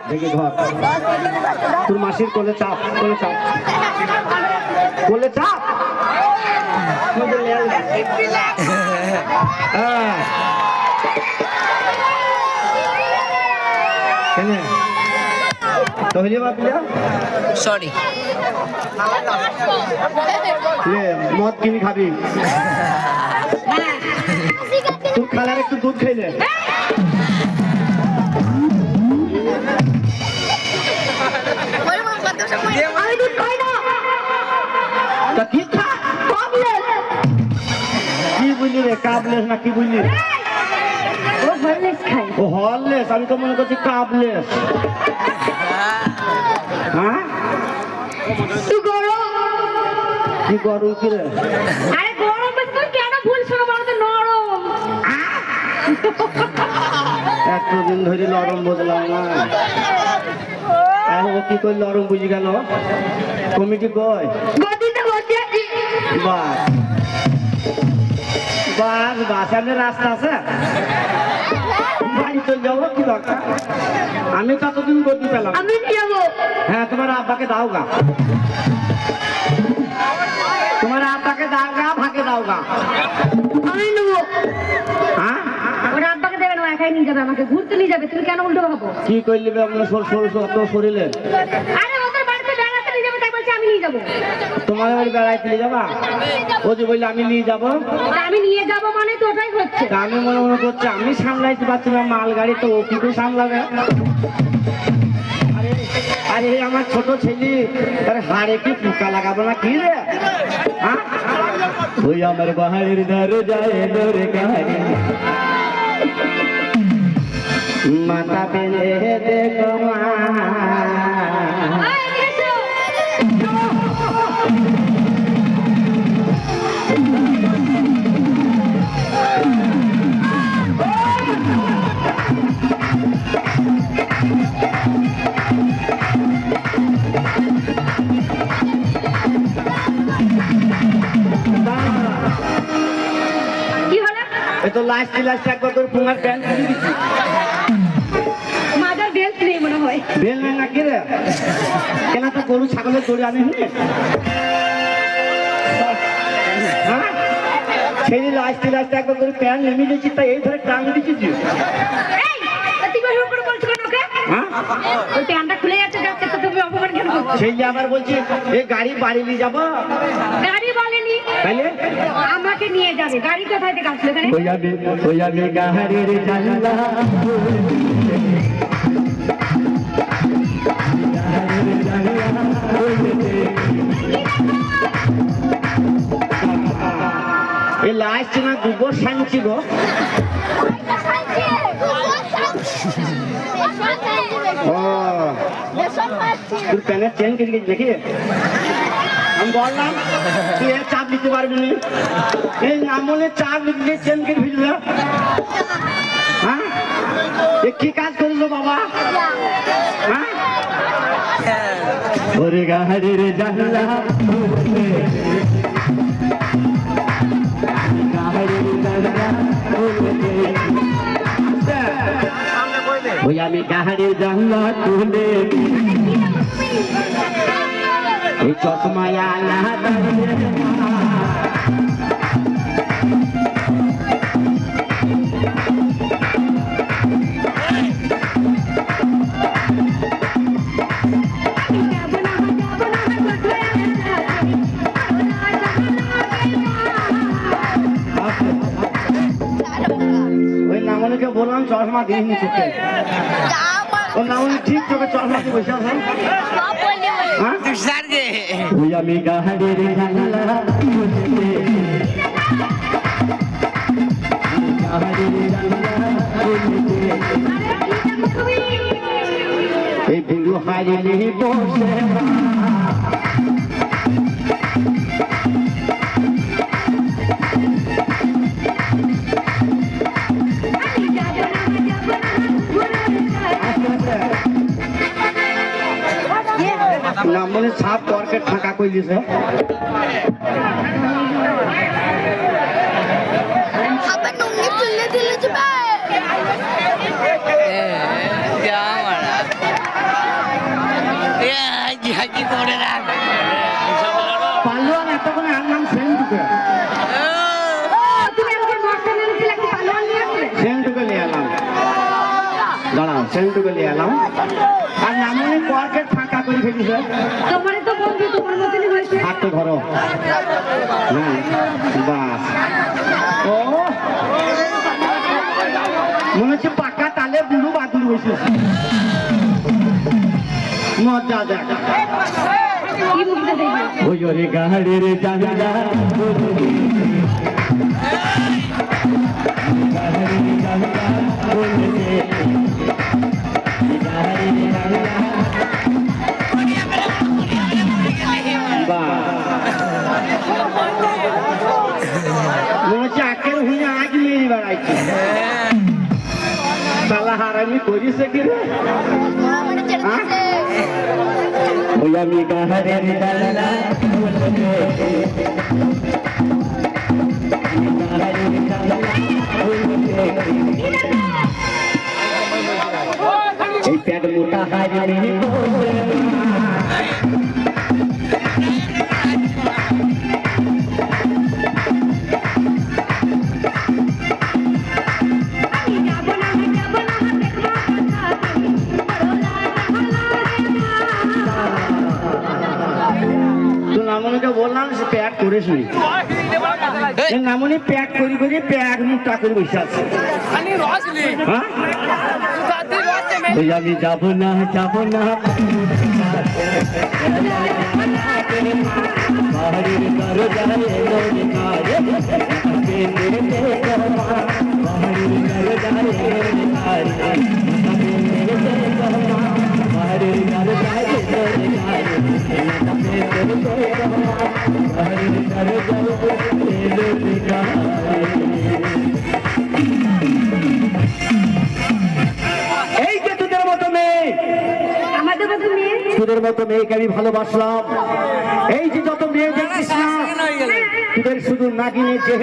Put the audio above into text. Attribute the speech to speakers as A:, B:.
A: দেখি ধর তোর মাসির কোলে চাপ, কোলে চাপ, কোলে চাপ। হ্যাঁ তহলি বাদ লিয়া
B: সরি
A: মদ কিনি খাবি তোর খালার একটু দুধ খাইলে কি বুঝলি রে কাবলেস না কি বুঝলি ও হরলেস আমি তো মনে করছি কাবলেস হ্যাঁ কি গরম কি রে এতদিন ধরে নরম বুঝলাম না ও কি করে নরম বুঝি গেল কমিটি কয় বাস বাস বাস আপনার রাস্তা আছে বাড়ি চলে যাবো কি দরকার আমি ততদিন গতি পেলাম হ্যাঁ তোমার আব্বাকে দাও গা তোমার আব্বাকে দাও গা ভাগে দাও গা
C: আমি নেবো
A: হ্যাঁ
C: ওরা আব্বাকে দেবে না একাই নিয়ে যাবে আমাকে ঘুরতে নিয়ে যাবে তুমি কেন উল্টো ভাবো
A: কি করলি আপনার শরীরে
C: আরে ওদের বাড়িতে বেড়াতে নিয়ে যাবে তাই বলছে আমি নিয়ে যাবো
A: তোমার বাড়ি বেড়াইতে নিয়ে যাবা ও যে বললে আমি নিয়ে যাবো
C: আমি নিয়ে যাবো মানে তো ওটাই হচ্ছে
A: আমি মনে করছি আমি সামলাইতে পারছি না মাল গাড়ি তো ও কি করে সামলাবে আরে আমার ছোট ছেলে তার হাড়ে কি পোকা লাগাবো না কি রে ওই আমার বাহারের ধারে যায় ধরে কাহারি মাথা পেলে দেখো মা তো লাস্ট একবার তোর পুঙ্গার প্যান্ট খুলে দিচ্ছি
C: মাদার বেল্ট নেই মনে হয়
A: বেল নেই না কি রে কেন তো গরু ছাগলের দড়ি আনি নি হ্যাঁ সেই লাস্ট একবার তোর প্যান্ট নেমে দিচ্ছি তাই এই ধরে টাঙিয়ে দিচ্ছিস সেই যে আবার বলছি এই গাড়ি বাড়ি নিয়ে যাবো
C: গাড়ি বলেনি
A: তাইলে
C: আমাকে নিয়ে যাবে গাড়ি কোথায় থেকে আসলো এখানে
A: এই লাস্ট না গোবর সানছি গো তোর প্যানের চেন কেটে গেছি দেখি আমি বললাম তুই এর চাপ দিতে পারবি না এই নামলে চাপ দিতে চেন কেটে ফেলবে হ্যাঁ কি কাজ করলো বাবা হ্যাঁ ওরে গাহারের জানলা ওই আমি গাহারের জানলা খুলে এই চশমায় আলা ওই নামনিকে বললাম চশমা দিইনি চোখে ও নামনি ঠিক চোখে চশমা দিয়ে বসে আছেন ওই আমি গাহারের জানলা এই ভিড়ু হারিয়ে বসে না মনে সাপ করকে ফাঁকা কই দিছে পালোয়ান এতক্ষণে আর নাম সেন্টুকে
C: তুমি আমাকে মারতে নেমেছিলে একটা পালোয়ান নিয়ে আসলে
A: সেন্টুকে নিয়ে এলাম দাঁড়াও সেন্টুকে নিয়ে এলাম আর নামনি পকেট ফাঁকা করে ফেলিছে
C: তোমারই তো বন্ধু তোমার মতনই হয়েছে
A: হাতটা ধরো হ্যাঁ বাস ও মনে হচ্ছে পাকা তালে বুড়ো বাদুর বসে মজা দেখ
C: কি মুখটা দেখবে
A: ওই ওরে গাড়ির জানালা মনে হচ্ছে আখের হুঁয়ে আজ নিয়ে বেড়াইছে সালা হারামি করিস কি রে ওই আমি গাহারের জানালা এই প্যাট মোটা হারি নামনিকে বললাম সে প্যাক করিস নি নামনি প্যাক করি করি প্যাক মুখটা করে বসে আছে হ্যাঁ আমি যাবো না এই যে তোদের মতো মেয়ে
C: আমাদের মতো মেয়ে
A: তোদের মতো মেয়েকে আমি ভালোবাসলাম এই যে যত মেয়ে দেখছিস না তোদের শুধু নাগিনে যে